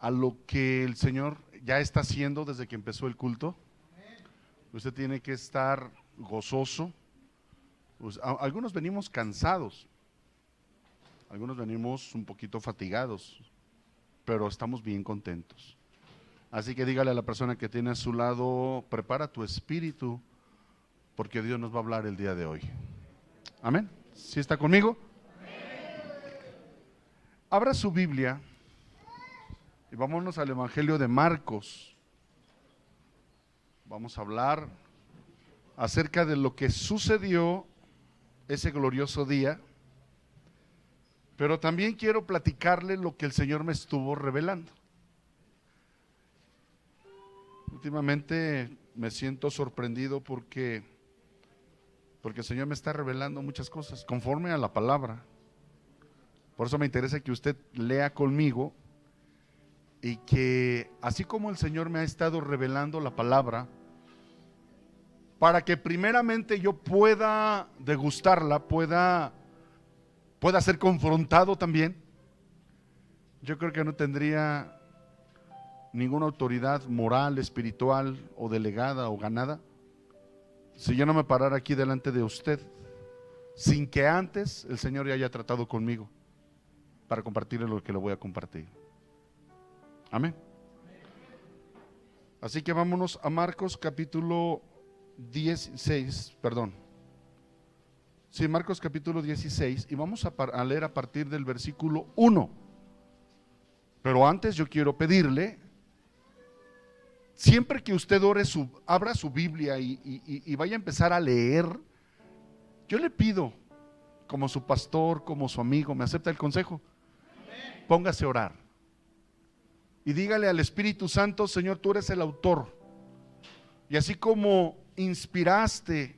a lo que el Señor ya está haciendo desde que empezó el culto. Usted tiene que estar gozoso. Pues, algunos venimos cansados, algunos venimos un poquito fatigados, pero estamos bien contentos. Así que dígale a la persona que tiene a su lado: prepara tu espíritu, porque Dios nos va a hablar el día de hoy. Amén. ¿Sí está conmigo? Abra su Biblia y vámonos al Evangelio de Marcos. Vamos a hablar acerca de lo que sucedió ese glorioso día, pero también quiero platicarle lo que el Señor me estuvo revelando. Últimamente me siento sorprendido porque el Señor me está revelando muchas cosas conforme a la palabra. Por eso me interesa que usted lea conmigo y que así como el Señor me ha estado revelando la palabra, para que primeramente yo pueda degustarla, pueda ser confrontado también. Yo creo que no tendría ninguna autoridad moral, espiritual o delegada o ganada si yo no me parara aquí delante de usted sin que antes el Señor ya haya tratado conmigo para compartirle lo que le voy a compartir. Amén. Así que vámonos a Marcos capítulo 16, perdón. Sí, Marcos capítulo 16, y vamos a leer a partir del versículo 1. Pero antes yo quiero pedirle, siempre que usted abra su Biblia y vaya a empezar a leer, yo le pido, como su pastor, como su amigo, ¿me acepta el consejo? Póngase a orar y dígale al Espíritu Santo: Señor, tú eres el autor, y así como inspiraste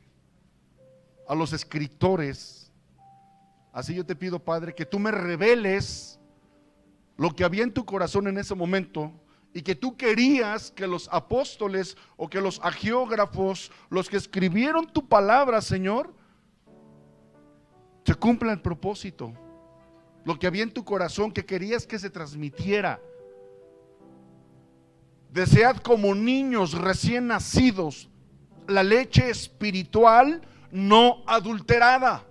a los escritores, así yo te pido, Padre, que tú me reveles lo que había en tu corazón en ese momento, y que tú querías que los apóstoles o que los agiógrafos, los que escribieron tu palabra, Señor, se cumpla el propósito, lo que había en tu corazón que querías que se transmitiera. Desead como niños recién nacidos la leche espiritual no adulterada,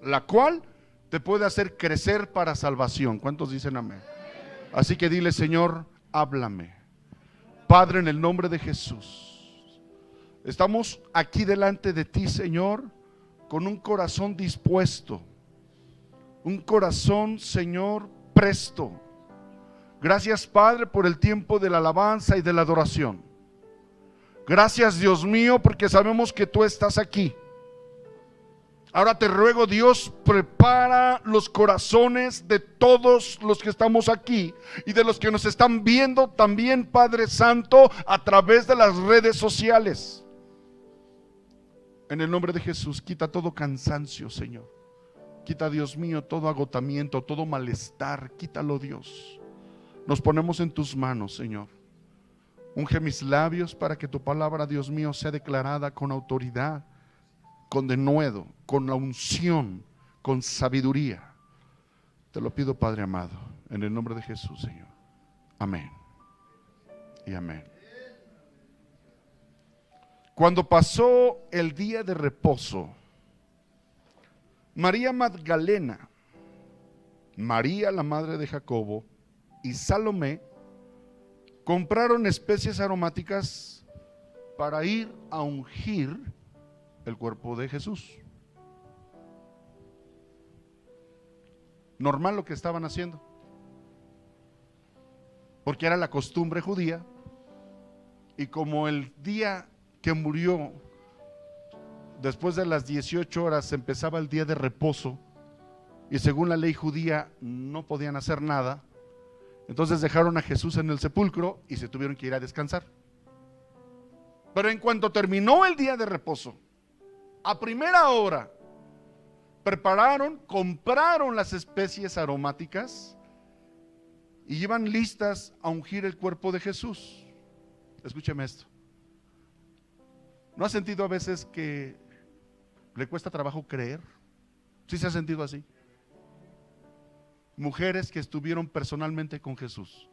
la cual te puede hacer crecer para salvación. ¿Cuántos dicen amén? Así que dile: Señor, háblame. Padre, en el nombre de Jesús, estamos aquí delante de ti, Señor, con un corazón dispuesto, un corazón, Señor, presto. Gracias, Padre, por el tiempo de la alabanza y de la adoración. Gracias, Dios mío, porque sabemos que tú estás aquí. Ahora te ruego, Dios, prepara los corazones de todos los que estamos aquí y de los que nos están viendo también, Padre Santo, a través de las redes sociales. En el nombre de Jesús, quita todo cansancio, Señor. Quita, Dios mío, todo agotamiento, todo malestar. Quítalo, Dios. Nos ponemos en tus manos, Señor. Unge mis labios para que tu palabra, Dios mío, sea declarada con autoridad, con denuedo, con la unción, con sabiduría. Te lo pido, Padre amado, en el nombre de Jesús, Señor. Amén y amén. Cuando pasó el día de reposo, María Magdalena, María la madre de Jacobo y Salomé compraron especies aromáticas para ir a ungir el cuerpo de Jesús. Normal lo que estaban haciendo, porque era la costumbre judía, y como el día que murió, después de las 18 horas empezaba el día de reposo, y según la ley judía no podían hacer nada, entonces dejaron a Jesús en el sepulcro y se tuvieron que ir a descansar. Pero en cuanto terminó el día de reposo, a primera hora compraron las especies aromáticas y iban listas a ungir el cuerpo de Jesús. Escúcheme esto. ¿No ha sentido a veces que le cuesta trabajo creer? ¿Sí se ha sentido así? Mujeres que estuvieron personalmente con Jesús,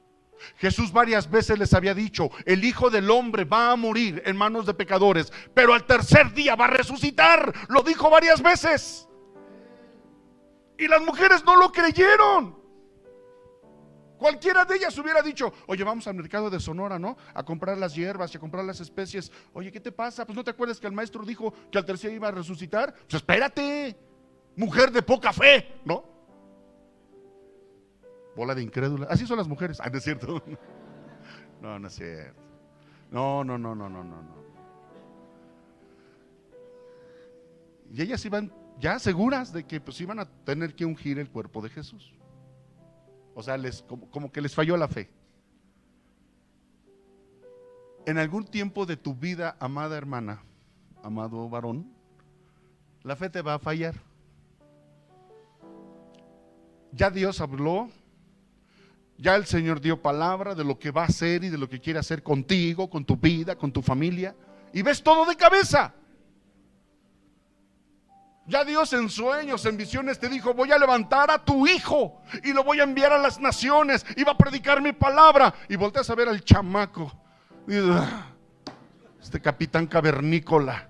Jesús varias veces les había dicho: el Hijo del Hombre va a morir en manos de pecadores, pero al tercer día va a resucitar. Lo dijo varias veces. Y las mujeres no lo creyeron. Cualquiera de ellas hubiera dicho: oye, vamos al mercado de Sonora, ¿no? A comprar las hierbas y a comprar las especies. Oye, ¿qué te pasa? Pues ¿no te acuerdas que el maestro dijo que al tercer día iba a resucitar? Pues espérate, mujer de poca fe, ¿no? Bola de incrédula. Así son las mujeres. Ah, no es cierto. No, no es cierto. No. Y ellas iban ya seguras de que pues iban a tener que ungir el cuerpo de Jesús. O sea, como que les falló la fe. En algún tiempo de tu vida, amada hermana, amado varón, la fe te va a fallar. Ya Dios habló. Ya el Señor dio palabra de lo que va a hacer y de lo que quiere hacer contigo, con tu vida, con tu familia, y ves todo de cabeza. Ya Dios en sueños, en visiones te dijo: voy a levantar a tu hijo y lo voy a enviar a las naciones y va a predicar mi palabra. Y volteas a ver al chamaco y este capitán cavernícola,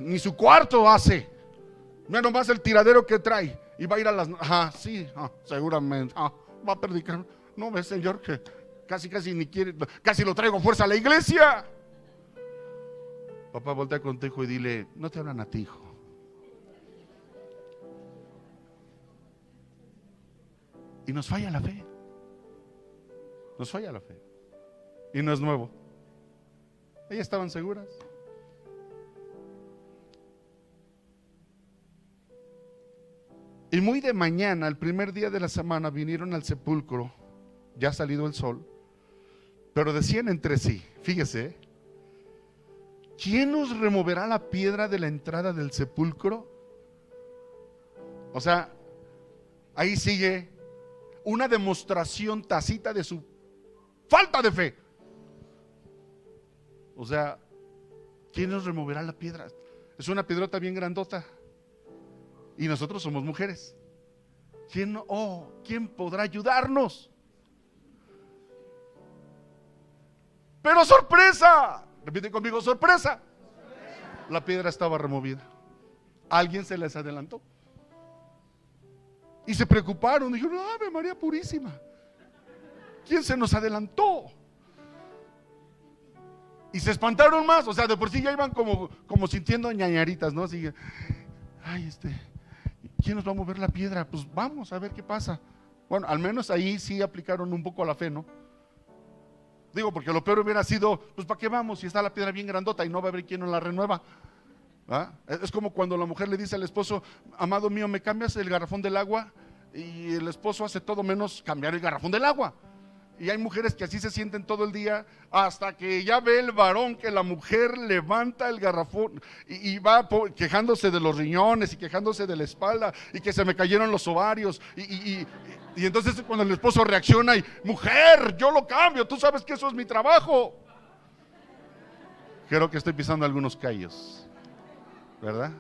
ni su cuarto hace, mira nomás el tiradero que trae. Y va a ir a las... sí, seguramente va a predicar. No ves, Señor, que casi ni quiere, casi lo traigo fuerza a la iglesia. Papá, voltea con tu hijo y dile: no te hablan a ti, hijo. Y nos falla la fe. Nos falla la fe. Y no es nuevo. Ellas estaban seguras. Y muy de mañana, el primer día de la semana, vinieron al sepulcro, ya salido el sol, pero decían entre sí, fíjese: ¿quién nos removerá la piedra de la entrada del sepulcro? O sea, ahí sigue una demostración tácita de su falta de fe. O sea, ¿quién nos removerá la piedra? Es una piedrota bien grandota. Y nosotros somos mujeres. ¿Quién podrá ayudarnos? Pero sorpresa, repite conmigo: sorpresa. La piedra estaba removida. Alguien se les adelantó. Y se preocuparon, dijeron: Ave María Purísima, ¿quién se nos adelantó? Y se espantaron más. O sea, de por sí ya iban como sintiendo ñañaritas, ¿no? Así, ¿quién nos va a mover la piedra? Pues vamos a ver qué pasa. Bueno, al menos ahí sí aplicaron un poco a la fe, ¿no? Digo, porque lo peor hubiera sido: pues ¿para qué vamos si está la piedra bien grandota y no va a haber quien nos la renueva? ¿Ah? Es como cuando la mujer le dice al esposo: amado mío, ¿me cambias el garrafón del agua? Y el esposo hace todo menos cambiar el garrafón del agua. Y hay mujeres que así se sienten todo el día, hasta que ya ve el varón que la mujer levanta el garrafón y va quejándose de los riñones y quejándose de la espalda y que se me cayeron los ovarios. Y entonces cuando el esposo reacciona y: mujer, yo lo cambio, tú sabes que eso es mi trabajo. Creo que estoy pisando algunos callos, ¿verdad?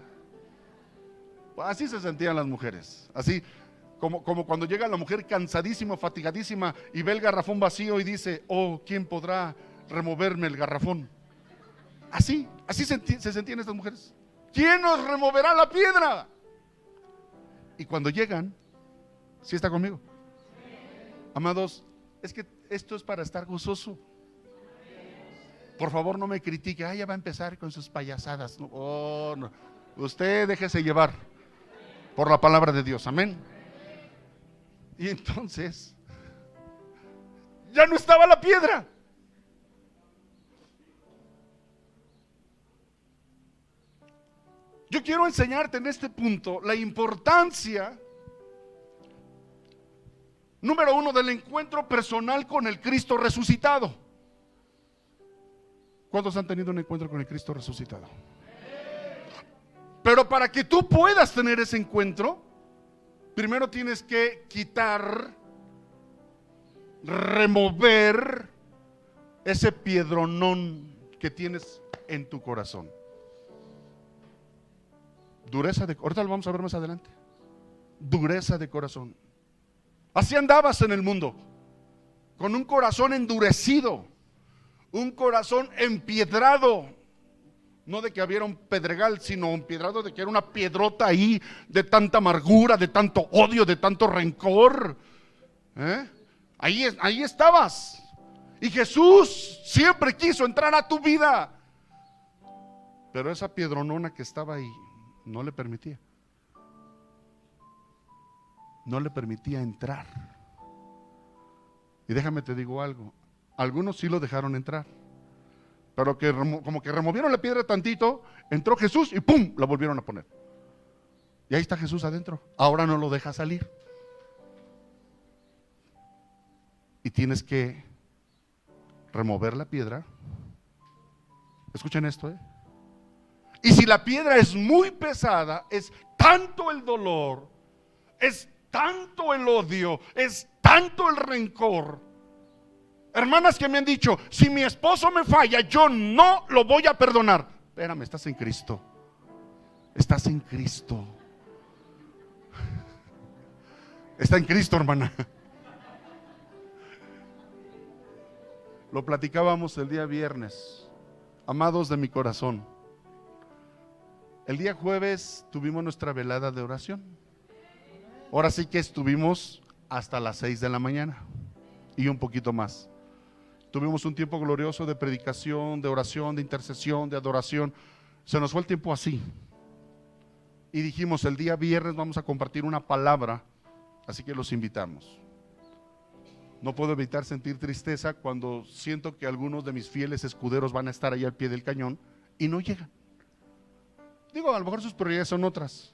Así se sentían las mujeres. Así como cuando llega la mujer cansadísima, fatigadísima, y ve el garrafón vacío y dice: oh, ¿quién podrá removerme el garrafón? Así se sentían estas mujeres. ¿Quién nos removerá la piedra? Y cuando llegan, ¿sí está conmigo? Amados, es que esto es para estar gozoso. Por favor, no me critique: ya va a empezar con sus payasadas. No. Usted déjese llevar por la palabra de Dios, amén. Y entonces ya no estaba la piedra. Yo quiero enseñarte en este punto la importancia, número uno, del encuentro personal con el Cristo resucitado. ¿Cuántos han tenido un encuentro con el Cristo resucitado? Pero para que tú puedas tener ese encuentro, primero tienes que quitar, remover ese piedronón que tienes en tu corazón. Dureza de... Ahorita lo vamos a ver más adelante. Dureza de corazón. Así andabas en el mundo. con un corazón endurecido, un corazón empiedrado, no de que hubiera un pedregal, sino empiedrado de que era una piedrota ahí de tanta amargura, de tanto odio, de tanto rencor. Ahí estabas. Y Jesús siempre quiso entrar a tu vida, pero esa piedronona que estaba ahí no le permitía. No le permitía entrar. Y déjame te digo algo, algunos sí lo dejaron entrar, pero que como que removieron la piedra tantito, entró Jesús y ¡pum!, la volvieron a poner. Y ahí está Jesús adentro. Ahora no lo deja salir. Y tienes que remover la piedra. Escuchen esto, Y si la piedra es muy pesada, es tanto el dolor, es tanto el odio, es tanto el rencor. Hermanas que me han dicho, si mi esposo me falla, yo no lo voy a perdonar. Espérame, estás en Cristo. Estás en Cristo. Está en Cristo, hermana. Lo platicábamos el día viernes, amados de mi corazón. El día jueves tuvimos nuestra velada de oración. Ahora sí que estuvimos hasta las 6 de la mañana y un poquito más. Tuvimos un tiempo glorioso de predicación, de oración, de intercesión, de adoración. Se nos fue el tiempo así. Y dijimos, el día viernes vamos a compartir una palabra, así que los invitamos. No puedo evitar sentir tristeza cuando siento que algunos de mis fieles escuderos van a estar ahí al pie del cañón y no llegan. Digo, a lo mejor sus prioridades son otras.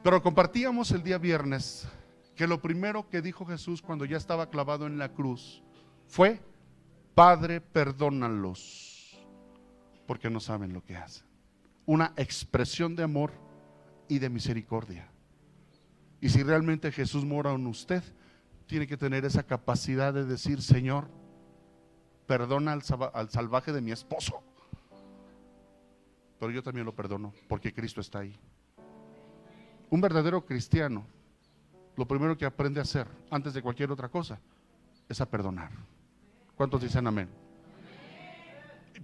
Pero compartíamos el día viernes que lo primero que dijo Jesús cuando ya estaba clavado en la cruz fue: Padre, perdónalos, porque no saben lo que hacen. Una expresión de amor y de misericordia. Y si realmente Jesús mora en usted, tiene que tener esa capacidad de decir: Señor, perdona al salvaje de mi esposo, pero yo también lo perdono porque Cristo está ahí. Un verdadero cristiano, lo primero que aprende a hacer antes de cualquier otra cosa es a perdonar. ¿Cuántos dicen amén?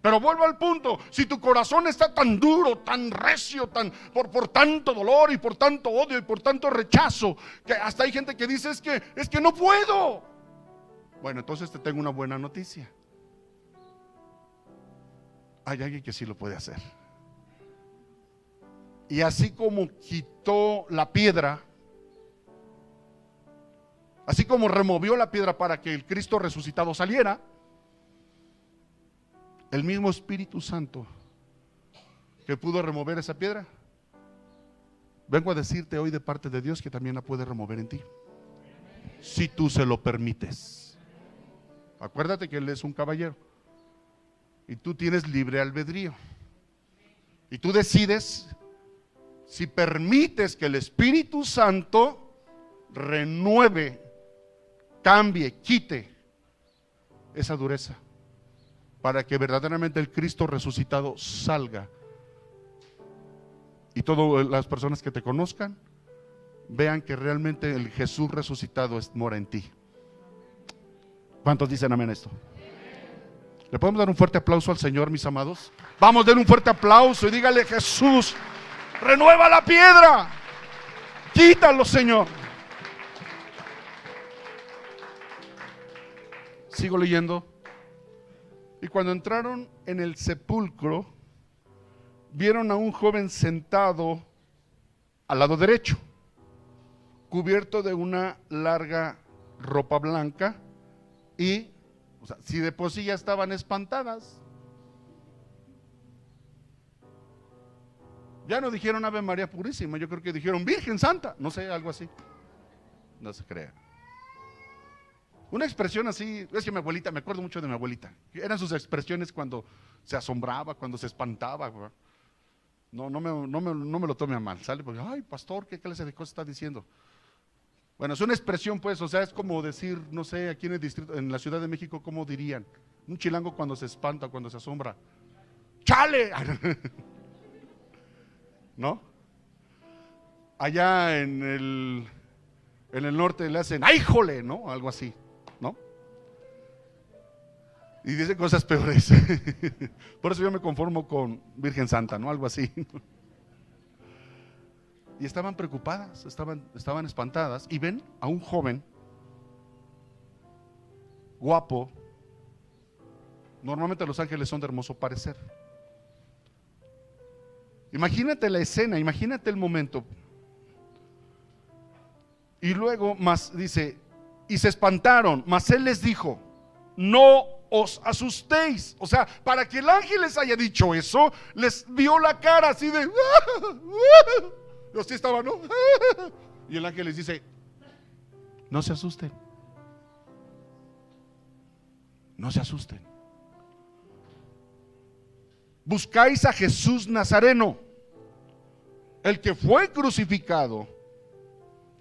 Pero vuelvo al punto, si tu corazón está tan duro, tan recio, por tanto dolor y por tanto odio y por tanto rechazo, que hasta hay gente que dice es que no puedo. Bueno, entonces te tengo una buena noticia. Hay alguien que sí lo puede hacer. Y así como quitó la piedra, así como removió la piedra para que el Cristo resucitado saliera, el mismo Espíritu Santo que pudo remover esa piedra, vengo a decirte hoy de parte de Dios que también la puede remover en ti, si tú se lo permites. Acuérdate que Él es un caballero y tú tienes libre albedrío, y tú decides si permites que el Espíritu Santo renueve, cambie, quite esa dureza, para que verdaderamente el Cristo resucitado salga y todas las personas que te conozcan vean que realmente el Jesús resucitado mora en ti. ¿Cuántos dicen amén a esto? ¿Le podemos dar un fuerte aplauso al Señor, mis amados? Vamos, den un fuerte aplauso y dígale: Jesús, renueva la piedra, quítalo, Señor. Sigo leyendo. Y cuando entraron en el sepulcro, vieron a un joven sentado al lado derecho, cubierto de una larga ropa blanca. Y, o sea, si de por sí ya estaban espantadas, ya no dijeron Ave María Purísima, yo creo que dijeron Virgen Santa, no sé, algo así. No se crea. Una expresión así, es que mi abuelita, me acuerdo mucho de mi abuelita, eran sus expresiones cuando se asombraba, cuando se espantaba. No me lo tome a mal, ¿sale? Porque, ay, pastor, ¿qué clase de cosas está diciendo? Bueno, es una expresión, pues, o sea, es como decir, no sé, aquí en el distrito, en la Ciudad de México, ¿cómo dirían? Un chilango cuando se espanta, cuando se asombra, ¡chale! ¿No? Allá en el norte le hacen, ¡ay, jole! ¿No? Algo así, ¿no? Y dice cosas peores. Por eso yo me conformo con Virgen Santa, ¿no? Algo así. Y estaban preocupadas, estaban espantadas. Y ven a un joven guapo. Normalmente los ángeles son de hermoso parecer. Imagínate la escena, imagínate el momento. Y luego más dice, y se espantaron, mas él les dijo, no os asustéis. O sea, para que el ángel les haya dicho eso, les vio la cara así de y así estaban, ¿no? Y el ángel les dice, no se asusten, no se asusten. Buscáis a Jesús Nazareno, el que fue crucificado,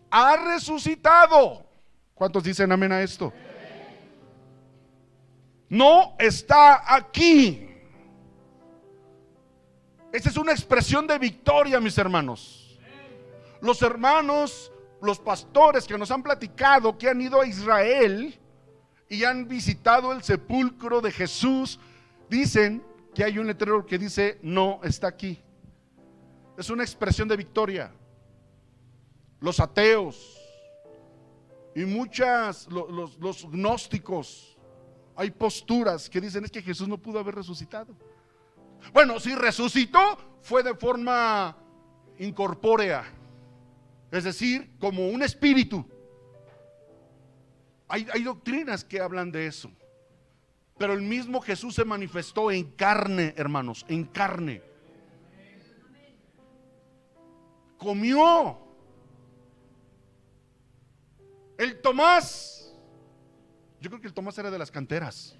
ha resucitado. ¿Cuántos dicen amén a esto? No está aquí. Esta es una expresión de victoria, mis hermanos. Los hermanos, los pastores que nos han platicado que han ido a Israel y han visitado el sepulcro de Jesús, dicen que hay un letrero que dice no está aquí. Es una expresión de victoria. Los ateos y los gnósticos, hay posturas que dicen es que Jesús no pudo haber resucitado. Bueno, si resucitó fue de forma incorpórea, es decir, como un espíritu. Hay doctrinas que hablan de eso. Pero el mismo Jesús se manifestó en carne, hermanos, en carne. Comió. El Tomás, yo creo que el Tomás era de las canteras.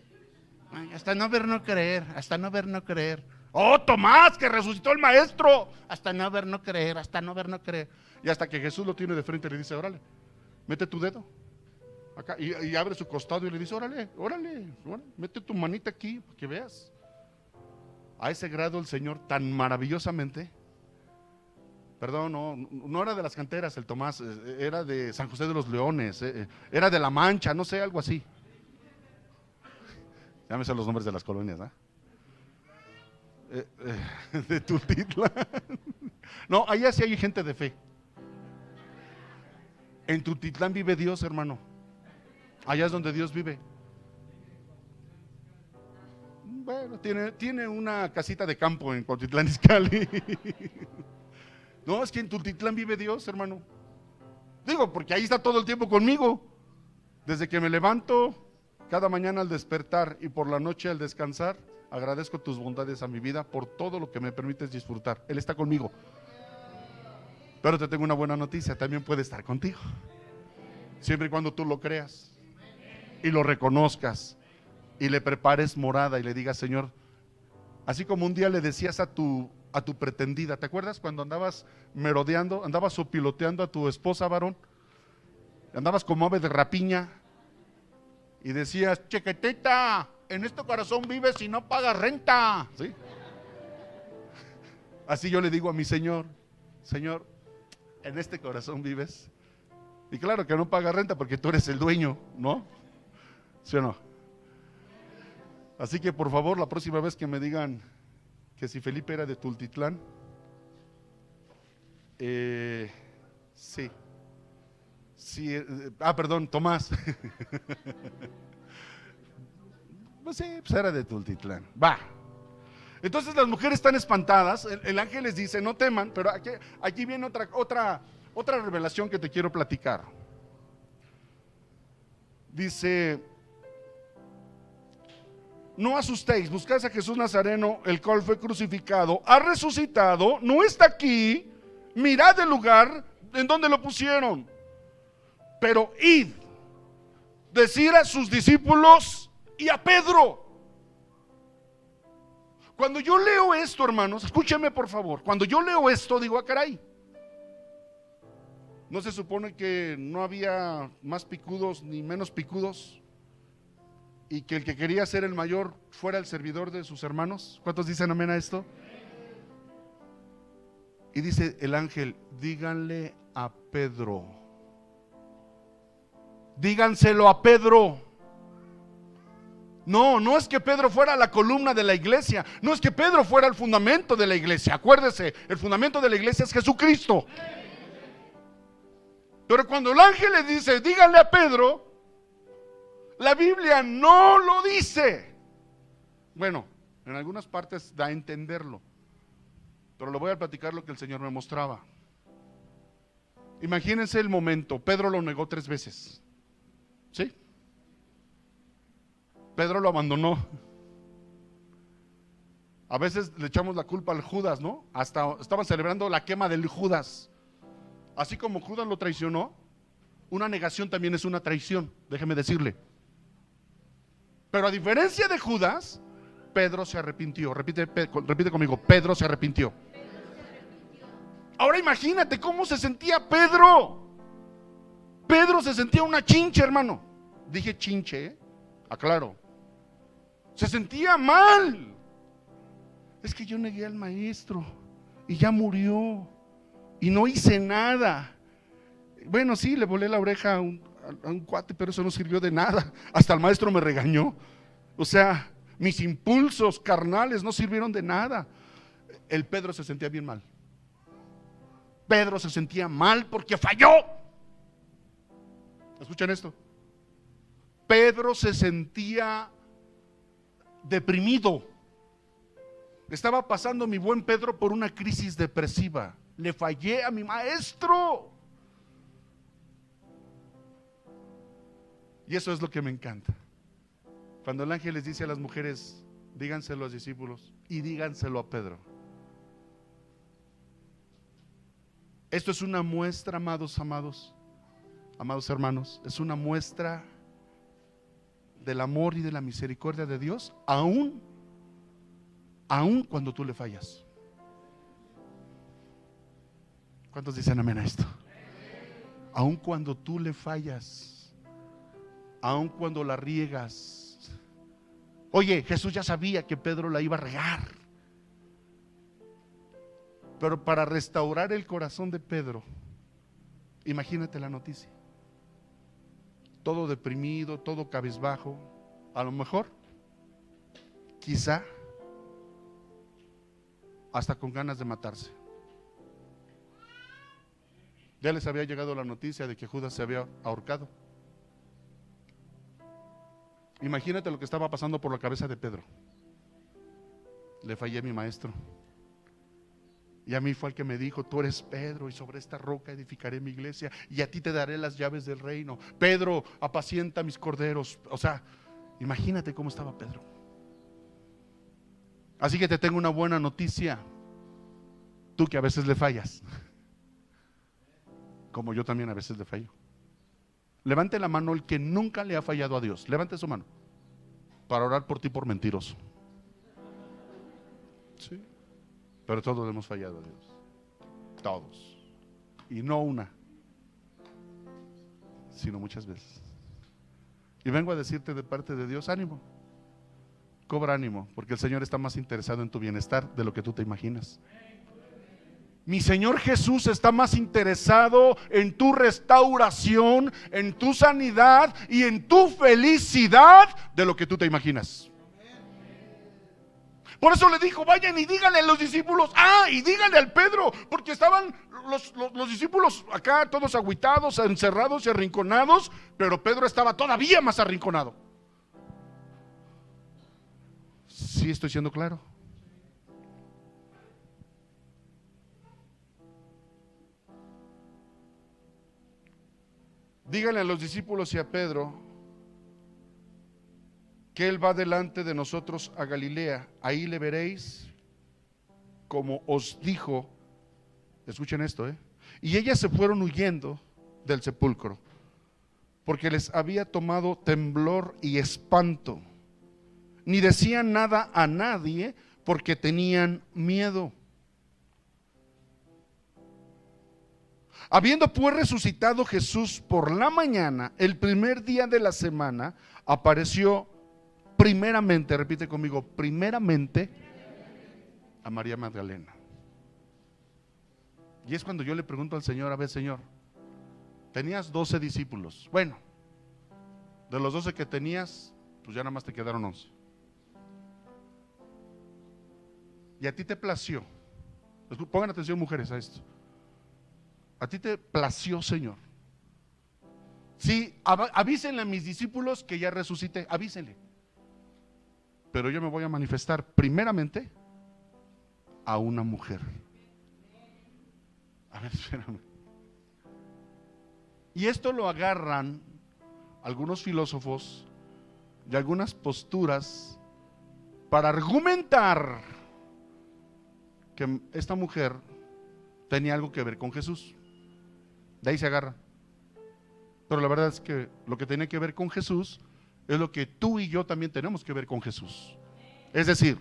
Ay, hasta no ver, no creer, hasta no ver, no creer. Oh, Tomás, que resucitó el maestro. Hasta no ver, no creer, hasta no ver, no creer. Y hasta que Jesús lo tiene de frente y le dice, órale, mete tu dedo acá, y abre su costado y le dice, órale, mete tu manita aquí para que veas. A ese grado el Señor tan maravillosamente, perdón, no era de las canteras el Tomás, era de San José de los Leones, era de La Mancha, no sé, algo así. Ya me sé los nombres de las colonias, de Tultitlán. No, allá sí hay gente de fe. En Tultitlán vive Dios, hermano. Allá es donde Dios vive. Bueno, tiene una casita de campo en Cuautitlán Izcalli. No, es que en Tultitlán vive Dios, hermano. Digo, porque ahí está todo el tiempo conmigo. Desde que me levanto, cada mañana al despertar y por la noche al descansar, agradezco tus bondades a mi vida por todo lo que me permites disfrutar. Él está conmigo. Pero te tengo una buena noticia, también puede estar contigo. Siempre y cuando tú lo creas y lo reconozcas y le prepares morada y le digas, Señor, así como un día le decías a tu pretendida, ¿te acuerdas cuando andabas merodeando, andabas sopiloteando a tu esposa, varón? Andabas como ave de rapiña y decías, chequeteta, en este corazón vives y no pagas renta, ¿sí? Así yo le digo a mi Señor, Señor, en este corazón vives. Y claro que no pagas renta porque tú eres el dueño, ¿no? ¿Sí o no? Así que por favor, la próxima vez que me digan que si Felipe era de Tultitlán, sí, perdón, Tomás. Pues sí, pues era de Tultitlán. Va. Entonces las mujeres están espantadas. El ángel les dice, no teman, pero aquí viene otra revelación que te quiero platicar. Dice, no asustéis, buscáis a Jesús Nazareno, el cual fue crucificado, ha resucitado, no está aquí, mirad el lugar en donde lo pusieron. Pero id, decir a sus discípulos y a Pedro. Cuando yo leo esto, hermanos, escúcheme por favor, cuando yo leo esto digo, caray, ¿no se supone que no había más picudos ni menos picudos? Y que el que quería ser el mayor fuera el servidor de sus hermanos. ¿Cuántos dicen amén a esto? Y dice el ángel, díganle a Pedro, díganselo a Pedro. No, no es que Pedro fuera la columna de la iglesia, no es que Pedro fuera el fundamento de la iglesia. Acuérdese, el fundamento de la iglesia es Jesucristo. Pero cuando el ángel le dice, díganle a Pedro, la Biblia no lo dice. Bueno, en algunas partes da a entenderlo, pero le voy a platicar lo que el Señor me mostraba. Imagínense el momento, Pedro lo negó 3 veces. ¿Sí? Pedro lo abandonó. A veces le echamos la culpa al Judas, ¿no? Hasta estaban celebrando la quema del Judas. Así como Judas lo traicionó, una negación también es una traición, déjeme decirle. Pero a diferencia de Judas, Pedro se arrepintió. Repite conmigo, Pedro se arrepintió. Ahora imagínate cómo se sentía Pedro. Pedro se sentía una chinche, hermano. Dije chinche, ¿eh? Aclaro. Se sentía mal. Es que yo negué al maestro y ya murió y no hice nada. Bueno, sí, le volé la oreja a un cuate, pero eso no sirvió de nada. Hasta el maestro me regañó. O sea, mis impulsos carnales no sirvieron de nada. El Pedro se sentía bien mal. Pedro se sentía mal porque falló. ¿Escuchan esto? Pedro se sentía deprimido. Estaba pasando mi buen Pedro por una crisis depresiva. Le fallé a mi maestro. Y eso es lo que me encanta. Cuando el ángel les dice a las mujeres, díganselo a los discípulos y díganselo a Pedro. Esto es una muestra, amados hermanos, es una muestra del amor y de la misericordia de Dios, aún cuando tú le fallas. ¿Cuántos dicen amén a esto? Aún cuando tú le fallas, aún cuando la riegas. Oye, Jesús ya sabía que Pedro la iba a regar, pero para restaurar el corazón de Pedro, imagínate la noticia. Todo deprimido, todo cabizbajo, a lo mejor, quizá, hasta con ganas de matarse. Ya les había llegado la noticia de que Judas se había ahorcado. Imagínate lo que estaba pasando por la cabeza de Pedro. Le fallé a mi maestro. Y a mí fue el que me dijo, tú eres Pedro y sobre esta roca edificaré mi iglesia y a ti te daré las llaves del reino. Pedro, apacienta mis corderos. O sea, imagínate cómo estaba Pedro. Así que te tengo una buena noticia. Tú que a veces le fallas, como yo también a veces le fallo. Levante la mano el que nunca le ha fallado a Dios. Levante su mano para orar por ti por mentiroso. Sí. Pero todos le hemos fallado a Dios. Todos. Y no una, sino muchas veces. Y vengo a decirte de parte de Dios, ánimo. Cobra ánimo, porque el Señor está más interesado en tu bienestar de lo que tú te imaginas. Mi Señor Jesús está más interesado en tu restauración, en tu sanidad y en tu felicidad de lo que tú te imaginas. Por eso le dijo, vayan y díganle a los discípulos, y díganle al Pedro, porque estaban los discípulos acá todos agüitados, encerrados y arrinconados, pero Pedro estaba todavía más arrinconado. ¿Sí estoy siendo claro? Díganle a los discípulos y a Pedro que Él va delante de nosotros a Galilea. Ahí le veréis como os dijo. Escuchen esto, y ellas se fueron huyendo del sepulcro, porque les había tomado temblor y espanto. Ni decían nada a nadie, porque tenían miedo. Habiendo pues resucitado Jesús por la mañana, el primer día de la semana, apareció primeramente, repite conmigo, primeramente a María Magdalena. Y es cuando yo le pregunto al Señor, a ver, Señor, tenías 12 discípulos. Bueno, de los 12 que tenías, pues ya nada más te quedaron 11. Y a ti te plació. Pongan atención, mujeres, a esto. A ti te plació, Señor. Sí, avísenle a mis discípulos que ya resucité, avísenle. Pero yo me voy a manifestar primeramente a una mujer. A ver, espérame. Y esto lo agarran algunos filósofos y algunas posturas para argumentar que esta mujer tenía algo que ver con Jesús. De ahí se agarra. Pero la verdad es que lo que tenía que ver con Jesús es lo que tú y yo también tenemos que ver con Jesús. Es decir,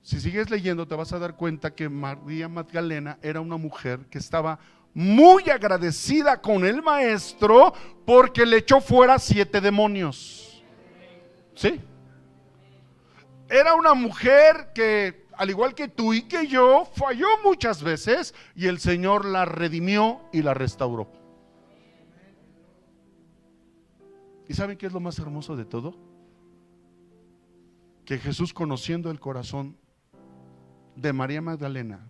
si sigues leyendo te vas a dar cuenta que María Magdalena era una mujer que estaba muy agradecida con el maestro porque le echó fuera 7 demonios. ¿Sí? Era una mujer que, al igual que tú y que yo, falló muchas veces y el Señor la redimió y la restauró. ¿Y saben qué es lo más hermoso de todo? Que Jesús, conociendo el corazón de María Magdalena,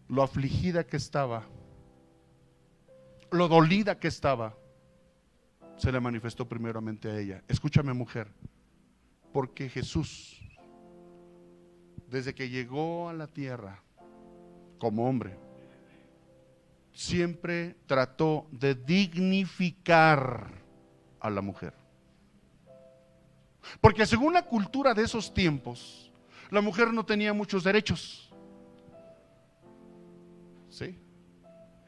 lo afligida que estaba, lo dolida que estaba, se le manifestó primeramente a ella. Escúchame, mujer, porque Jesús, desde que llegó a la tierra como hombre, siempre trató de dignificar a la mujer. Porque según la cultura de esos tiempos, la mujer no tenía muchos derechos. ¿Sí?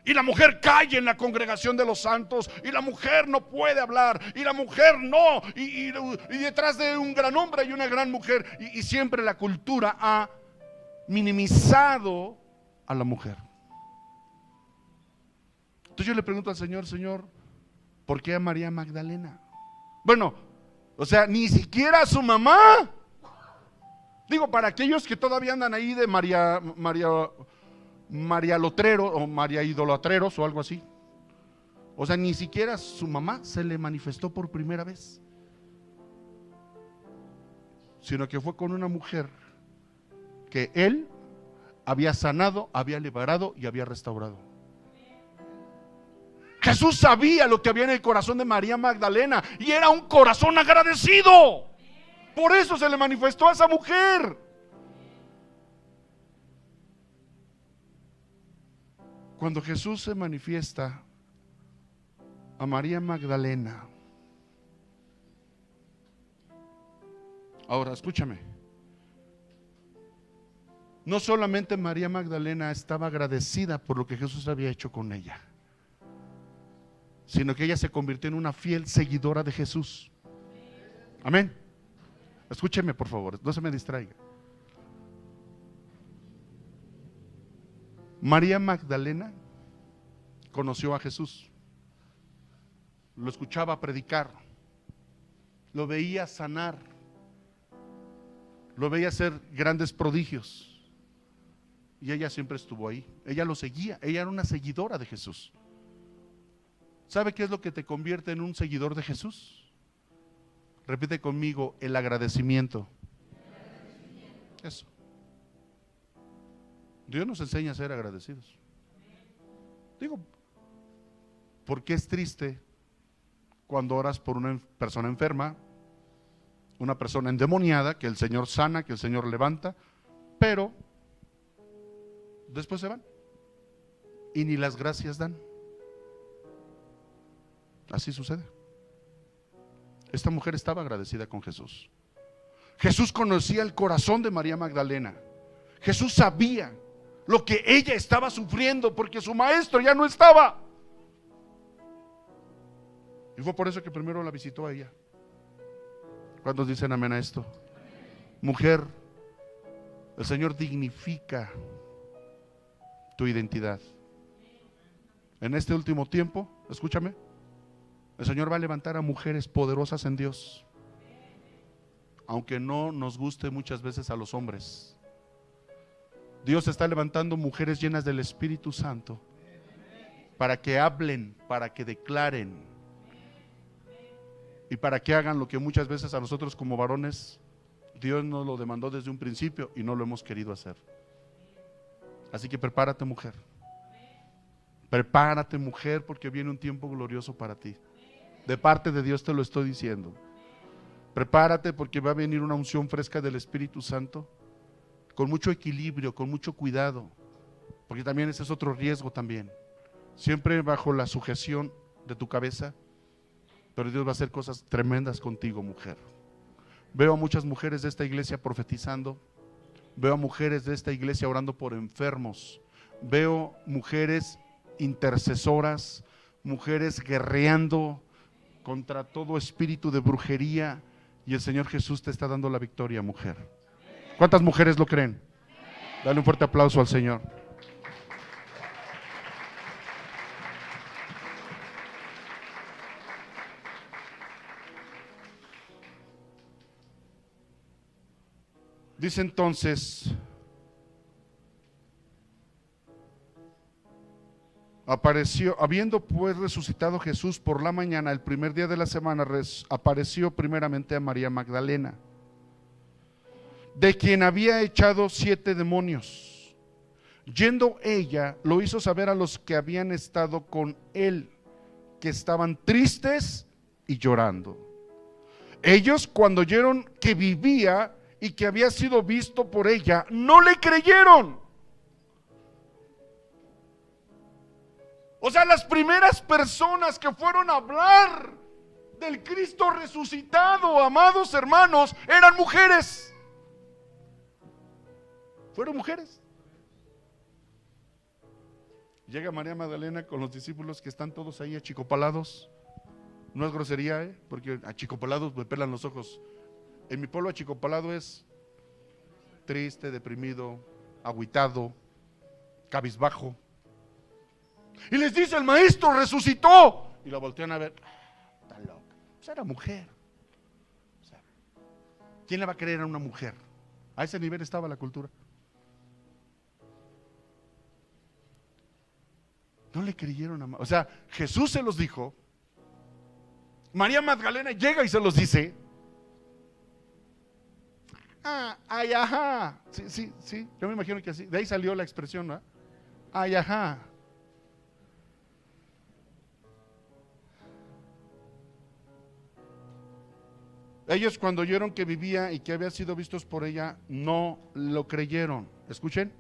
Y la mujer calla en la congregación de los santos, y la mujer no puede hablar, y la mujer no, y detrás de un gran hombre hay una gran mujer, y siempre la cultura ha minimizado a la mujer. Entonces yo le pregunto al Señor: Señor, ¿por qué a María Magdalena? Bueno, o sea, ni siquiera a su mamá. Digo, para aquellos que todavía andan ahí de María Lotrero o María Idolatreros o algo así. O sea, ni siquiera a su mamá se le manifestó por primera vez, sino que fue con una mujer que él había sanado, había liberado y había restaurado. Jesús sabía lo que había en el corazón de María Magdalena y era un corazón agradecido. Por eso se le manifestó a esa mujer. Cuando Jesús se manifiesta a María Magdalena, ahora escúchame, no solamente María Magdalena estaba agradecida por lo que Jesús había hecho con ella, sino que ella se convirtió en una fiel seguidora de Jesús. Amén. Escúcheme, por favor, no se me distraiga. María Magdalena conoció a Jesús, lo escuchaba predicar, lo veía sanar, lo veía hacer grandes prodigios, y ella siempre estuvo ahí. Ella lo seguía, ella era una seguidora de Jesús. ¿Sabe qué es lo que te convierte en un seguidor de Jesús? Repite conmigo: el agradecimiento. Eso. Dios nos enseña a ser agradecidos. Digo, porque es triste cuando oras por una persona enferma, una persona endemoniada, que el Señor sana, que el Señor levanta, pero después se van y ni las gracias dan. Así sucede. Esta mujer estaba agradecida con Jesús. Jesús conocía el corazón de María Magdalena. Jesús sabía lo que ella estaba sufriendo porque su maestro ya no estaba. Y fue por eso que primero la visitó a ella. ¿Cuántos dicen amén a esto? Mujer, el Señor dignifica tu identidad. En este último tiempo, escúchame, el Señor va a levantar a mujeres poderosas en Dios, aunque no nos guste muchas veces a los hombres. Dios está levantando mujeres llenas del Espíritu Santo para que hablen, para que declaren. y para que hagan lo que muchas veces a nosotros como varones Dios nos lo demandó desde un principio y no lo hemos querido hacer. Así que prepárate, mujer. Prepárate, mujer, porque viene un tiempo glorioso para ti. De parte de Dios te lo estoy diciendo. Prepárate porque va a venir una unción fresca del Espíritu Santo, con mucho equilibrio, con mucho cuidado, porque también ese es otro riesgo también. Siempre bajo la sujeción de tu cabeza, pero Dios va a hacer cosas tremendas contigo, mujer. Veo a muchas mujeres de esta iglesia profetizando, veo a mujeres de esta iglesia orando por enfermos, veo mujeres intercesoras, mujeres guerreando contra todo espíritu de brujería, y el Señor Jesús te está dando la victoria, mujer. ¿Cuántas mujeres lo creen? Dale un fuerte aplauso al Señor. Dice entonces, apareció, habiendo pues resucitado Jesús por la mañana, el primer día de la semana, apareció primeramente a María Magdalena, de quien había echado 7 demonios. Yendo ella, lo hizo saber a los que habían estado con él, que estaban tristes y llorando. Ellos, cuando oyeron que vivía y que había sido visto por ella, no le creyeron. O sea, las primeras personas que fueron a hablar del Cristo resucitado, amados hermanos, eran mujeres. Fueron mujeres. Llega María Magdalena con los discípulos que están todos ahí achicopalados. No es grosería, porque achicopalados me pelan los ojos. En mi pueblo achicopalado es triste, deprimido, agüitado, cabizbajo. Y les dice: el maestro resucitó. Y la voltean a ver. Está loca. Pues era mujer. O sea, ¿quién le va a creer a una mujer? A ese nivel estaba la cultura. No le creyeron a... O sea, Jesús se los dijo. María Magdalena llega y se los dice. Ay, ajá. Sí. Yo me imagino que así. De ahí salió la expresión, ¿no? Ay, ajá. Ellos, cuando oyeron que vivía y que había sido vistos por ella, no lo creyeron. Escuchen.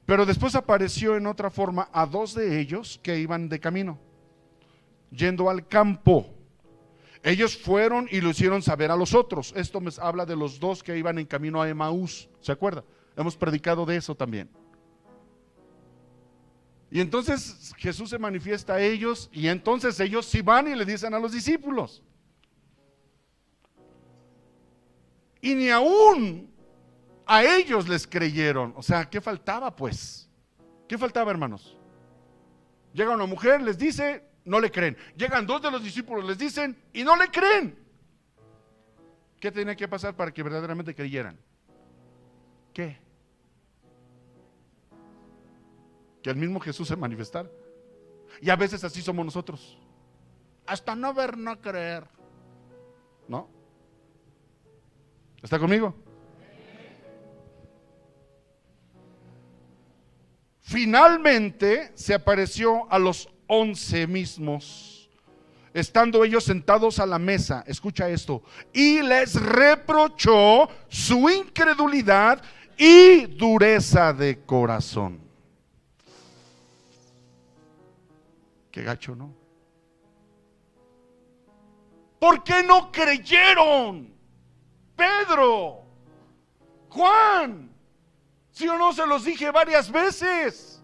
Pero después apareció en otra forma a 2 de ellos que iban de camino, yendo al campo. Ellos fueron y lo hicieron saber a los otros. Esto me habla de los 2 que iban en camino a Emaús. ¿Se acuerda? Hemos predicado de eso también. Y entonces Jesús se manifiesta a ellos, y entonces ellos sí van y le dicen a los discípulos. Y ni aún a ellos les creyeron. O sea, ¿qué faltaba pues? ¿Qué faltaba, hermanos? Llega una mujer, les dice, no le creen. Llegan 2 de los discípulos, les dicen y no le creen. ¿Qué tenía que pasar para que verdaderamente creyeran? ¿Qué? Que el mismo Jesús se manifestara. Y a veces así somos nosotros. Hasta no ver, no creer. ¿No? ¿Está conmigo? Finalmente se apareció a los 11 mismos, estando ellos sentados a la mesa. Escucha esto. Y les reprochó su incredulidad y dureza de corazón. Qué gacho, ¿no? ¿Por qué no creyeron? Pedro, Juan, si o no se los dije varias veces.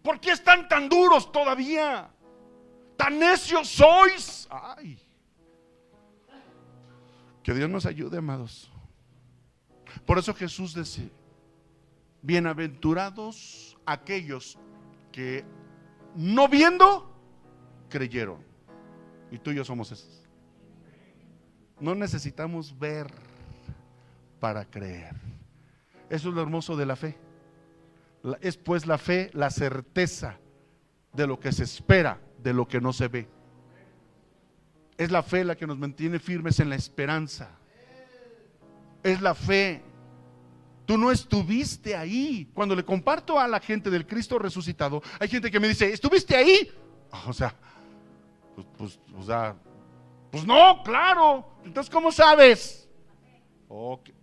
¿Por qué están tan duros todavía? ¿Tan necios sois? Ay, que Dios nos ayude, amados. Por eso Jesús dice: bienaventurados aquellos que no viendo creyeron. Y tú y yo somos esos. No necesitamos ver para creer. Eso es lo hermoso de la fe. Es pues la fe la certeza de lo que se espera, de lo que no se ve. Es la fe la que nos mantiene firmes en la esperanza. Es la fe. Tú no estuviste ahí. Cuando le comparto a la gente del Cristo resucitado, hay gente que me dice, ¿estuviste ahí? O sea, pues no, claro. Entonces, ¿cómo sabes?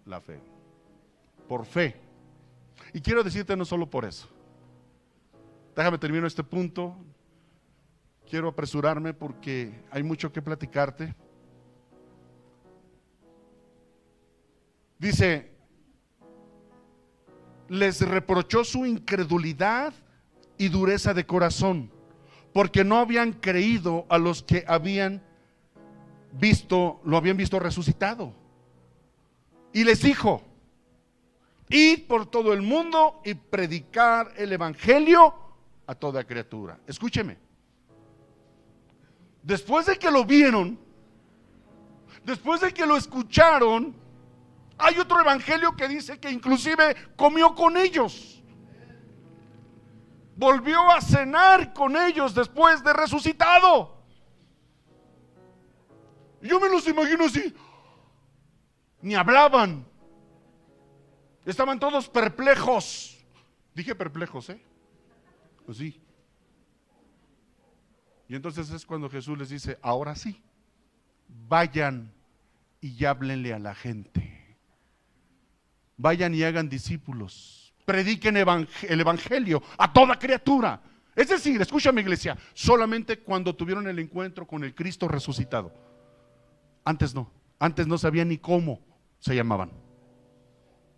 La fe. Por fe. Y quiero decirte no solo por eso. Déjame terminar este punto. Quiero apresurarme porque hay mucho que platicarte. Dice, les reprochó su incredulidad y dureza de corazón, porque no habían creído a los que lo habían visto resucitado. Y les dijo, id por todo el mundo y predicar el evangelio a toda criatura. Escúcheme. Después de que lo vieron, después de que lo escucharon, hay otro evangelio que dice que inclusive comió con ellos. Volvió a cenar con ellos después de resucitado. Yo me los imagino así. Ni hablaban. Estaban todos perplejos. Dije perplejos, Pues sí. Y entonces es cuando Jesús les dice, ahora sí, vayan y háblenle a la gente. Vayan y hagan discípulos. Prediquen el evangelio a toda criatura. Es decir, escúchame, iglesia, solamente cuando tuvieron el encuentro con el Cristo resucitado. Antes no sabían ni cómo se llamaban.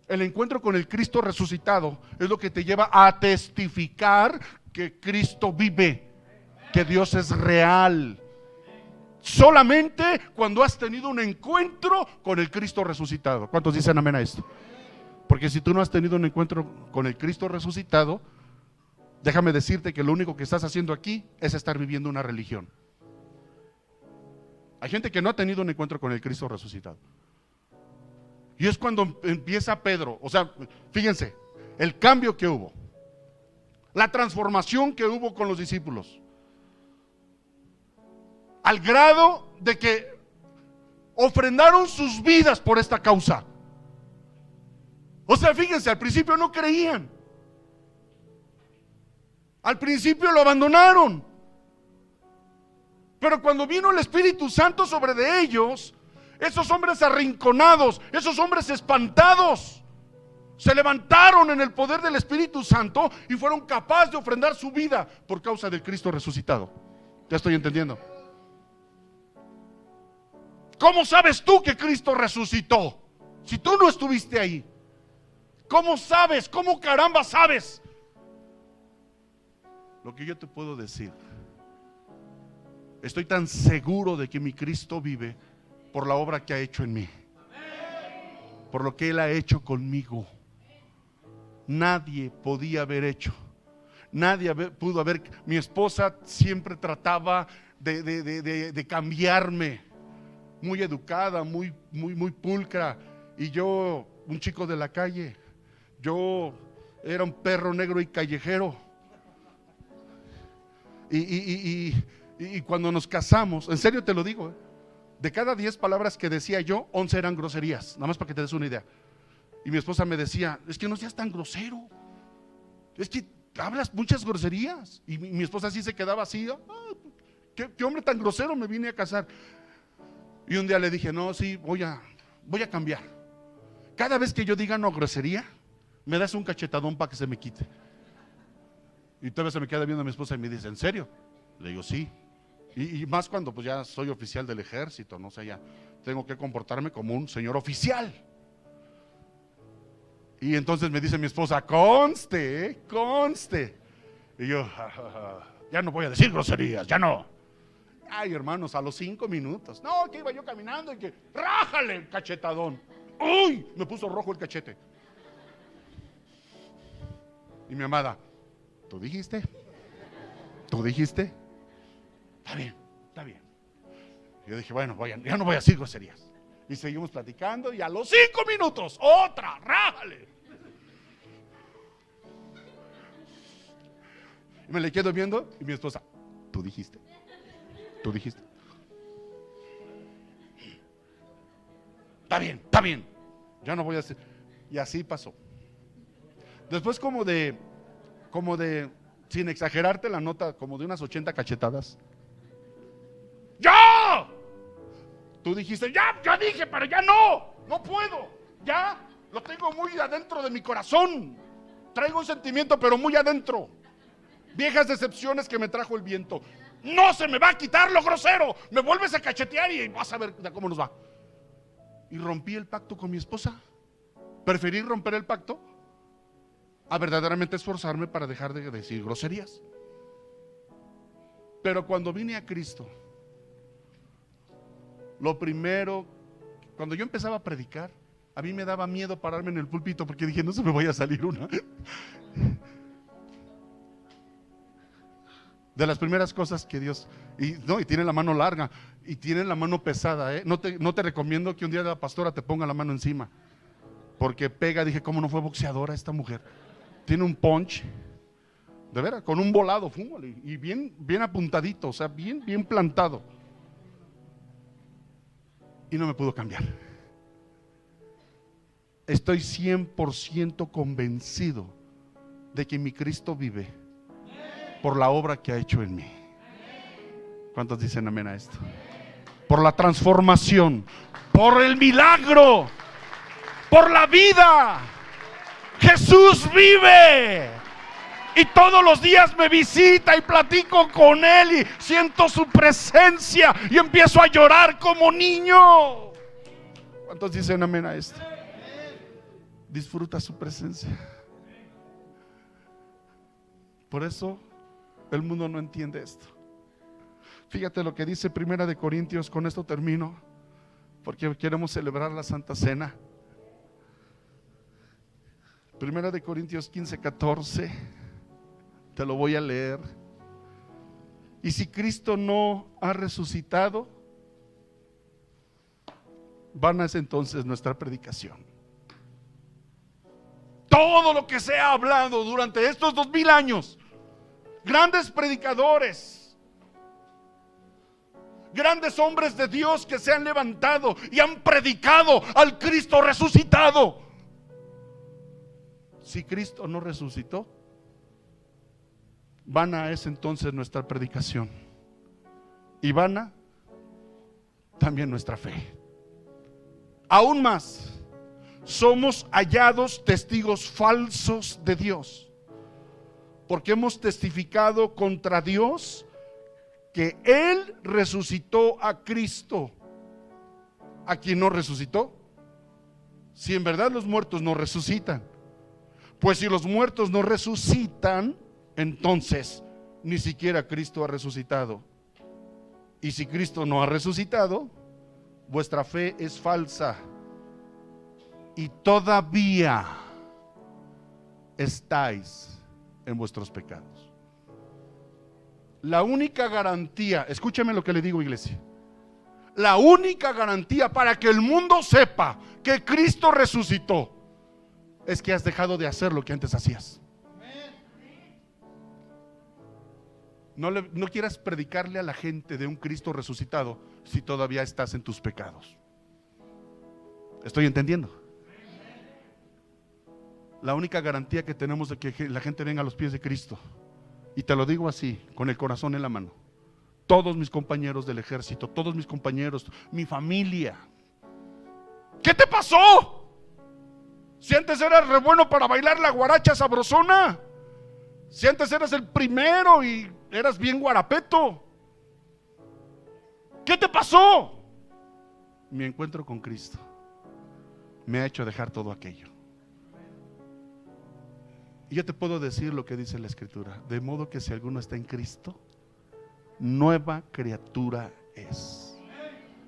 El encuentro con el Cristo resucitado es lo que te lleva a testificar que Cristo vive, que Dios es real. Solamente cuando has tenido un encuentro con el Cristo resucitado. ¿Cuántos dicen amén a esto? Porque si tú no has tenido un encuentro con el Cristo resucitado, déjame decirte que lo único que estás haciendo aquí es estar viviendo una religión. Hay gente que no ha tenido un encuentro con el Cristo resucitado. Y es cuando empieza Pedro, o sea, fíjense, el cambio que hubo, la transformación que hubo con los discípulos, al grado de que ofrendaron sus vidas por esta causa. O sea, fíjense, al principio no creían. Al principio lo abandonaron. Pero cuando vino el Espíritu Santo sobre de ellos, esos hombres arrinconados, esos hombres espantados, se levantaron en el poder del Espíritu Santo y fueron capaces de ofrendar su vida por causa del Cristo resucitado. ¿Ya estoy entendiendo? ¿Cómo sabes tú que Cristo resucitó? Si tú no estuviste ahí. ¿Cómo sabes? ¿Cómo caramba sabes? Lo que yo te puedo decir, estoy tan seguro de que mi Cristo vive por la obra que ha hecho en mí, por lo que Él ha hecho conmigo. Nadie podía haber hecho, pudo haber. Mi esposa siempre trataba de cambiarme, muy educada, muy pulcra, y yo, un chico de la calle, yo era un perro negro y callejero. Y cuando nos casamos, en serio te lo digo, de cada 10 palabras que decía yo, 11 eran groserías, nada más para que te des una idea. Y mi esposa me decía, es que no seas tan grosero, es que hablas muchas groserías. Y mi esposa así se quedaba así, ¿qué hombre tan grosero me vine a casar? Y un día le dije, no, sí, voy a cambiar. Cada vez que yo diga no grosería, me das un cachetadón para que se me quite. Y todavía se me queda viendo a mi esposa y me dice, ¿en serio? Le digo, sí. Y más cuando pues ya soy oficial del ejército, no sé, ya tengo que comportarme como un señor oficial. Y entonces me dice mi esposa, conste, conste. Y yo, ya no voy a decir groserías, ya no. Ay, hermanos, a los 5 minutos. No, que iba yo caminando y que, rájale el cachetadón. Uy, me puso rojo el cachete. Y mi amada, ¿tú dijiste? ¿Tú dijiste? Está bien, está bien. Yo dije, bueno, ya no voy a decir groserías. Y seguimos platicando y a los 5 minutos, otra, rájale. Y me le quedo viendo y mi esposa, ¿tú dijiste? ¿Tú dijiste? está bien, ya no voy a hacer. Y así pasó. Después como de, sin exagerarte la nota, como de unas 80 cachetadas. ¡Ya! Tú dijiste, ya dije, pero ya no puedo, ya lo tengo muy adentro de mi corazón. Traigo un sentimiento, pero muy adentro. Viejas decepciones que me trajo el viento. No se me va a quitar lo grosero. Me vuelves a cachetear y vas a ver cómo nos va. Y rompí el pacto con mi esposa. Preferí romper el pacto a verdaderamente esforzarme para dejar de decir groserías. Pero cuando vine a Cristo, lo primero, cuando yo empezaba a predicar, a mí me daba miedo pararme en el púlpito porque dije, no se me vaya a salir una. De las primeras cosas que Dios, y tiene la mano larga y tiene la mano pesada, ¿eh? No te recomiendo que un día la pastora te ponga la mano encima, porque pega. Dije, ¿cómo no fue boxeadora esta mujer? Tiene un punch, de veras, con un volado, y bien apuntadito, o sea, bien plantado. Y no me pudo cambiar. Estoy 100% convencido de que mi Cristo vive por la obra que ha hecho en mí. ¿Cuántos dicen amén a esto? Por la transformación, por el milagro, por la vida. Jesús vive. Y todos los días me visita y platico con Él y siento su presencia y empiezo a llorar como niño. ¿Cuántos dicen amén a esto? Disfruta su presencia. Por eso el mundo no entiende esto. Fíjate lo que dice Primera de Corintios, con esto termino, porque queremos celebrar la Santa Cena. Primera de Corintios 15:14, te lo voy a leer. Y si Cristo no ha resucitado, vana es entonces nuestra predicación. Todo lo que se ha hablado durante estos 2000 años, grandes predicadores, grandes hombres de Dios que se han levantado y han predicado al Cristo resucitado. Si Cristo no resucitó, vana es entonces nuestra predicación, y vana también nuestra fe. Aún más, somos hallados testigos falsos de Dios, porque hemos testificado contra Dios que Él resucitó a Cristo, a quien no resucitó. Si en verdad los muertos no resucitan, pues si los muertos no resucitan, entonces ni siquiera Cristo ha resucitado. Y si Cristo no ha resucitado, vuestra fe es falsa y todavía estáis en vuestros pecados. La única garantía, escúcheme lo que le digo, iglesia, la única garantía para que el mundo sepa que Cristo resucitó es que has dejado de hacer lo que antes hacías. No quieras predicarle a la gente de un Cristo resucitado si todavía estás en tus pecados. ¿Estoy entendiendo? La única garantía que tenemos de que la gente venga a los pies de Cristo, y te lo digo así, con el corazón en la mano, todos mis compañeros del ejército, todos mis compañeros, mi familia. ¿Qué te pasó? Si antes eras re bueno para bailar la guaracha sabrosona, si antes eras el primero y eras bien guarapeto, ¿qué te pasó? Mi encuentro con Cristo me ha hecho dejar todo aquello. Y yo te puedo decir lo que dice la Escritura: de modo que si alguno está en Cristo, nueva criatura es.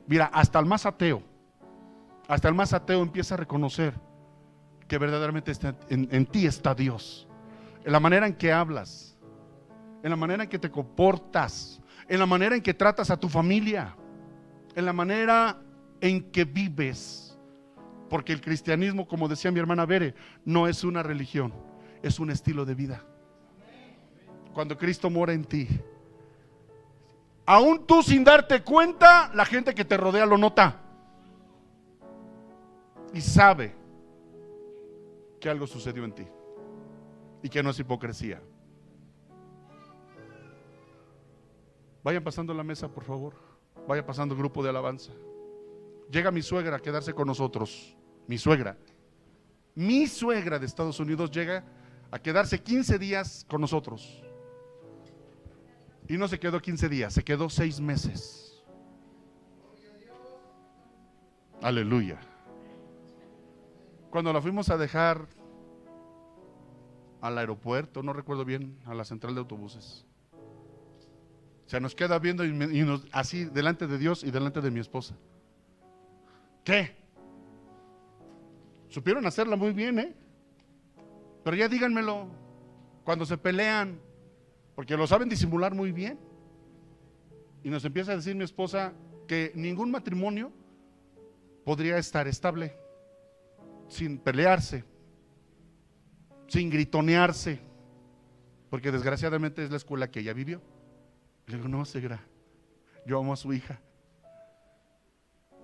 Mira, hasta el más ateo empieza a reconocer que verdaderamente en ti está Dios. En la manera en que hablas, en la manera en que te comportas, en la manera en que tratas a tu familia, en la manera en que vives. Porque el cristianismo, como decía mi hermana Bere, no es una religión, es un estilo de vida. Cuando Cristo mora en ti, aún tú sin darte cuenta, la gente que te rodea lo nota. y sabe que algo sucedió en ti y que no es hipocresía. Vayan pasando la mesa, por favor. Vaya pasando el grupo de alabanza. Llega mi suegra a quedarse con nosotros. Mi suegra de Estados Unidos llega a quedarse 15 días con nosotros. Y no se quedó 15 días, se quedó 6 meses. Aleluya. Cuando la fuimos a dejar al aeropuerto, no recuerdo bien, a la central de autobuses, se nos queda viendo y nos, así delante de Dios y delante de mi esposa. ¿Qué? Supieron hacerla muy bien, pero ya díganmelo cuando se pelean, porque lo saben disimular muy bien. Y nos empieza a decir mi esposa que ningún matrimonio podría estar estable sin pelearse, sin gritonearse, porque desgraciadamente es la escuela que ella vivió. Le digo, no, suegra, yo amo a su hija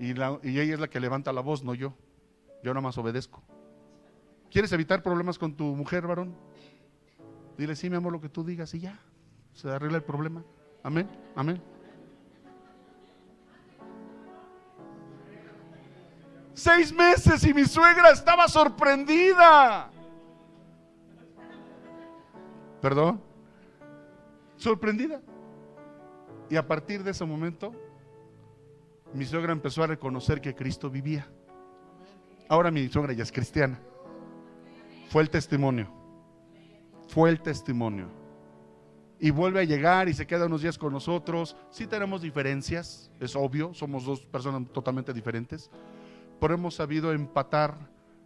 y ella es la que levanta la voz, no yo. Yo nada más obedezco. ¿Quieres evitar problemas con tu mujer, varón? Dile, sí, mi amor, lo que tú digas y ya, se arregla el problema. Amén, amén. 6 meses y mi suegra estaba sorprendida. ¿Perdón? Sorprendida. Y a partir de ese momento, mi suegra empezó a reconocer que Cristo vivía. Ahora mi suegra ya es cristiana. Fue el testimonio. Fue el testimonio. Y vuelve a llegar y se queda unos días con nosotros. Sí tenemos diferencias, es obvio, somos dos personas totalmente diferentes, pero hemos sabido empatar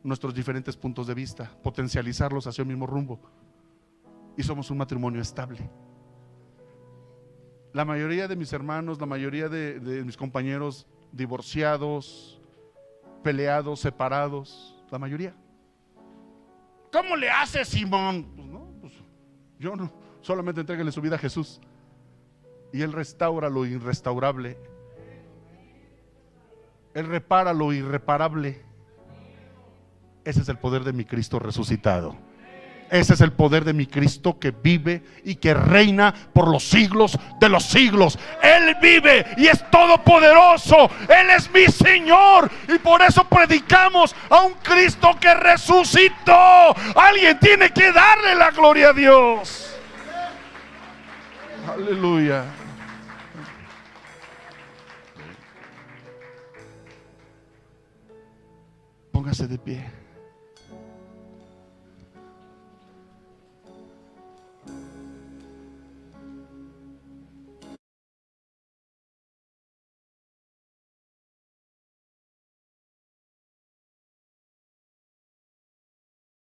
nuestros diferentes puntos de vista, potencializarlos hacia el mismo rumbo. Y somos un matrimonio estable. La mayoría de mis hermanos, la mayoría de mis compañeros divorciados, peleados, separados, la mayoría. ¿Cómo le hace Simón? Pues no, pues yo no, solamente entréguenle su vida a Jesús y Él restaura lo irrestaurable, Él repara lo irreparable. Ese es el poder de mi Cristo resucitado. Ese es el poder de mi Cristo que vive y que reina por los siglos de los siglos. Él vive y es todopoderoso. Él es mi Señor. Y por eso predicamos a un Cristo que resucitó. Alguien tiene que darle la gloria a Dios. Aleluya. Póngase de pie.